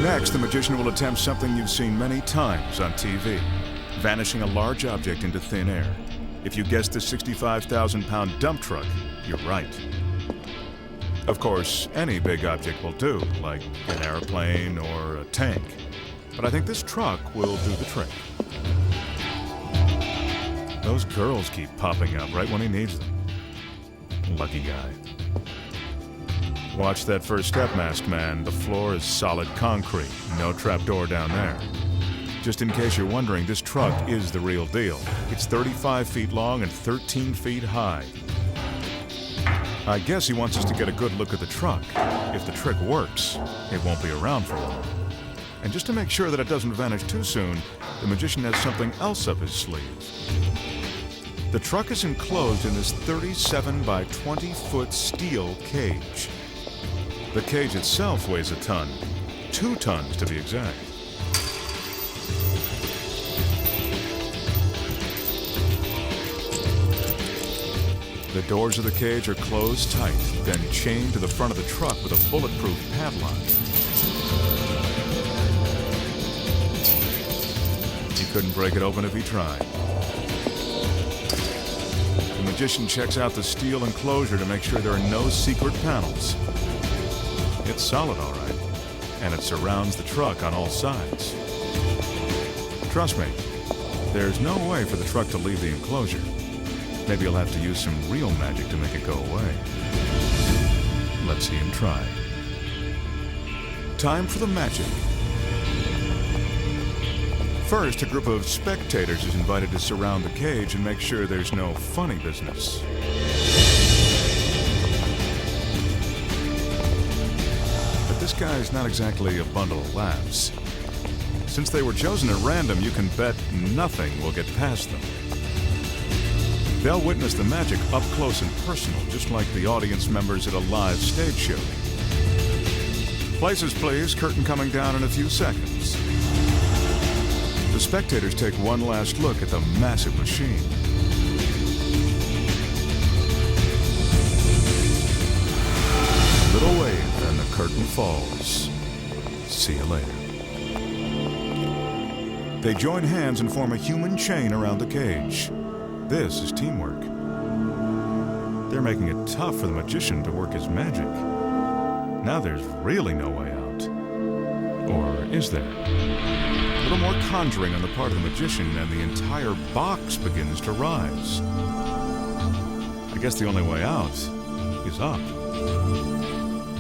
Next, the magician will attempt something you've seen many times on TV, vanishing a large object into thin air. If you guessed the 65,000-pound dump truck, you're right. Of course, any big object will do, like an airplane or a tank. But I think this truck will do the trick. Those girls keep popping up right when he needs them. Lucky guy. Watch that first step, masked man. The floor is solid concrete. No trapdoor down there. Just in case you're wondering, this truck is the real deal. It's 35 feet long and 13 feet high. I guess he wants us to get a good look at the truck. If the trick works, it won't be around for long. And just to make sure that it doesn't vanish too soon, the magician has something else up his sleeve. The truck is enclosed in this 37 by 20-foot steel cage. The cage itself weighs a ton, 2 tons to be exact. The doors of the cage are closed tight, then chained to the front of the truck with a bulletproof padlock. He couldn't break it open if he tried. The magician checks out the steel enclosure to make sure there are no secret panels. It's solid, all right, and it surrounds the truck on all sides. Trust me, there's no way for the truck to leave the enclosure. Maybe he'll have to use some real magic to make it go away. Let's see him try. Time for the magic. First, a group of spectators is invited to surround the cage and make sure there's no funny business. But this guy's not exactly a bundle of laughs. Since they were chosen at random, you can bet nothing will get past them. They'll witness the magic up close and personal, just like the audience members at a live stage show. Places, please. Curtain coming down in a few seconds. The spectators take one last look at the massive machine. A little wave and the curtain falls. See you later. They join hands and form a human chain around the cage. This is teamwork. They're making it tough for the magician to work his magic. Now there's really no way out. Or is there? A little more conjuring on the part of the magician and the entire box begins to rise. I guess the only way out is up.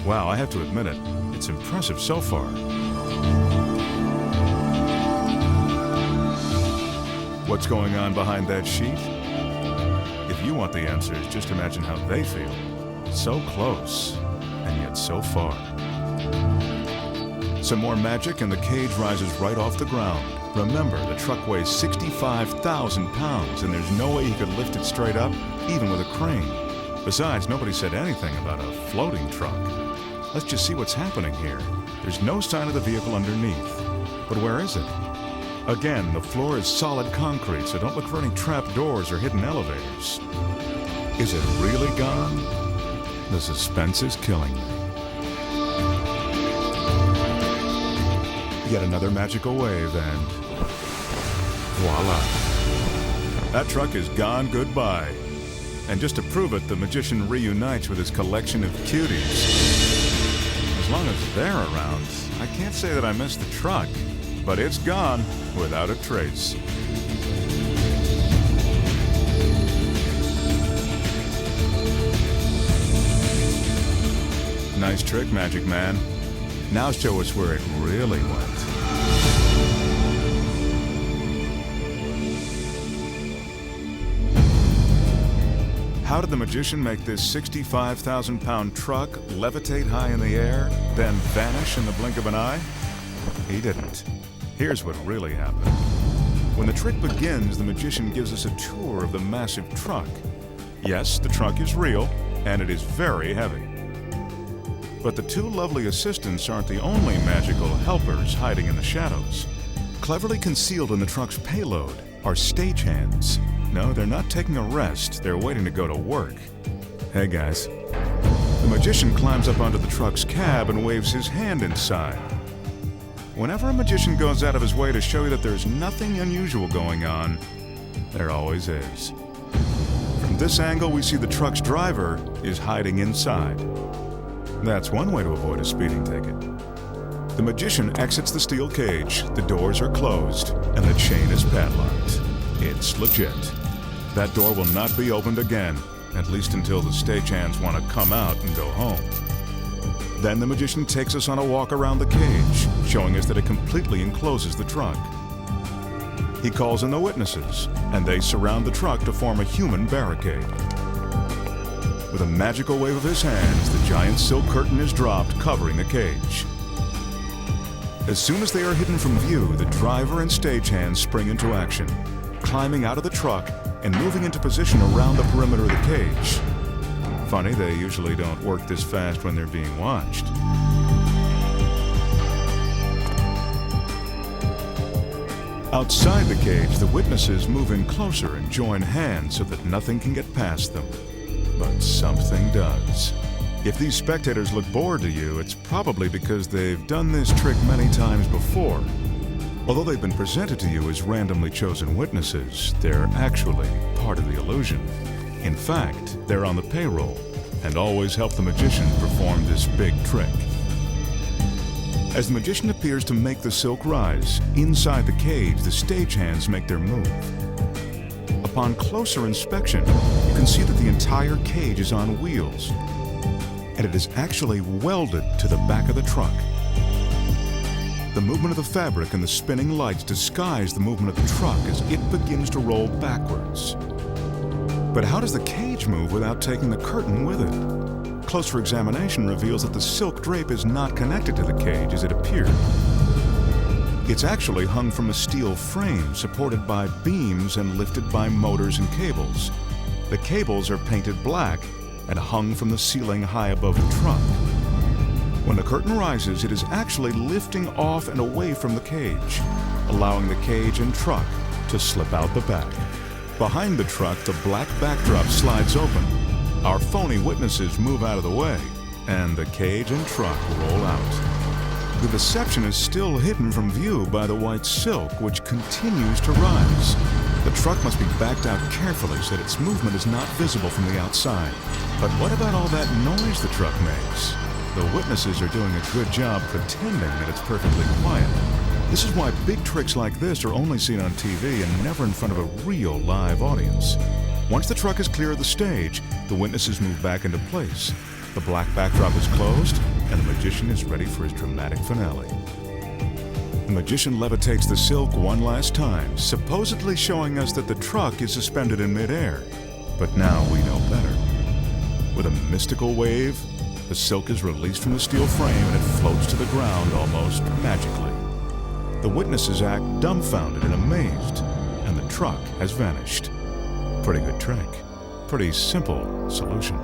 Wow, I have to admit it, it's impressive so far. What's going on behind that sheet? If you want the answers, just imagine how they feel. So close, and yet so far. Some more magic and the cage rises right off the ground. Remember, the truck weighs 65,000 pounds, and there's no way he could lift it straight up, even with a crane. Besides, nobody said anything about a floating truck. Let's just see what's happening here. There's no sign of the vehicle underneath. But where is it? Again, the floor is solid concrete, so don't look for any trap doors or hidden elevators. Is it really gone? The suspense is killing me. Yet another magical wave and voila. That truck is gone goodbye. And just to prove it, the magician reunites with his collection of cuties. As long as they're around, I can't say that I miss the truck. But it's gone without a trace. Nice trick, Magic Man. Now show us where it really went. How did the magician make this 65,000-pound truck levitate high in the air, then vanish in the blink of an eye? He didn't. Here's what really happened. When the trick begins, the magician gives us a tour of the massive truck. Yes, the truck is real, and it is very heavy. But the two lovely assistants aren't the only magical helpers hiding in the shadows. Cleverly concealed in the truck's payload are stagehands. No, they're not taking a rest, they're waiting to go to work. Hey guys. The magician climbs up onto the truck's cab and waves his hand inside. whenever a magician goes out of his way to show you that there's nothing unusual going on, there always is. From this angle, we see the truck's driver is hiding inside. That's one way to avoid a speeding ticket. The magician exits the steel cage, the doors are closed, and the chain is padlocked. It's legit. That door will not be opened again, at least until the stagehands want to come out and go home. Then the magician takes us on a walk around the cage, showing us that it completely encloses the truck. He calls in the witnesses, and they surround the truck to form a human barricade. With a magical wave of his hands, the giant silk curtain is dropped, covering the cage. As soon as they are hidden from view, the driver and stagehands spring into action, climbing out of the truck and moving into position around the perimeter of the cage. Funny, they usually don't work this fast when they're being watched. Outside the cage, the witnesses move in closer and join hands so that nothing can get past them. But something does. If these spectators look bored to you, it's probably because they've done this trick many times before. Although they've been presented to you as randomly chosen witnesses, they're actually part of the illusion. In fact, they're on the payroll and always help the magician perform this big trick. As the magician appears to make the silk rise, inside the cage, the stagehands make their move. Upon closer inspection, you can see that the entire cage is on wheels, and it is actually welded to the back of the truck. The movement of the fabric and the spinning lights disguise the movement of the truck as it begins to roll backwards. But how does the cage move without taking the curtain with it? Closer examination reveals that the silk drape is not connected to the cage as it appeared. It's actually hung from a steel frame supported by beams and lifted by motors and cables. The cables are painted black and hung from the ceiling high above the truck. When the curtain rises, it is actually lifting off and away from the cage, allowing the cage and truck to slip out the back. Behind the truck, the black backdrop slides open. Our phony witnesses move out of the way, and the cage and truck roll out. The deception is still hidden from view by the white silk, which continues to rise. The truck must be backed out carefully so that its movement is not visible from the outside. But what about all that noise the truck makes? The witnesses are doing a good job pretending that it's perfectly quiet. This is why big tricks like this are only seen on TV and never in front of a real live audience. Once the truck is clear of the stage, the witnesses move back into place. The black backdrop is closed, and the magician is ready for his dramatic finale. The magician levitates the silk one last time, supposedly showing us that the truck is suspended in midair. But now we know better. With a mystical wave, the silk is released from the steel frame and it floats to the ground almost magically. The witnesses act dumbfounded and amazed, and the truck has vanished. Pretty good trick. Pretty simple solution.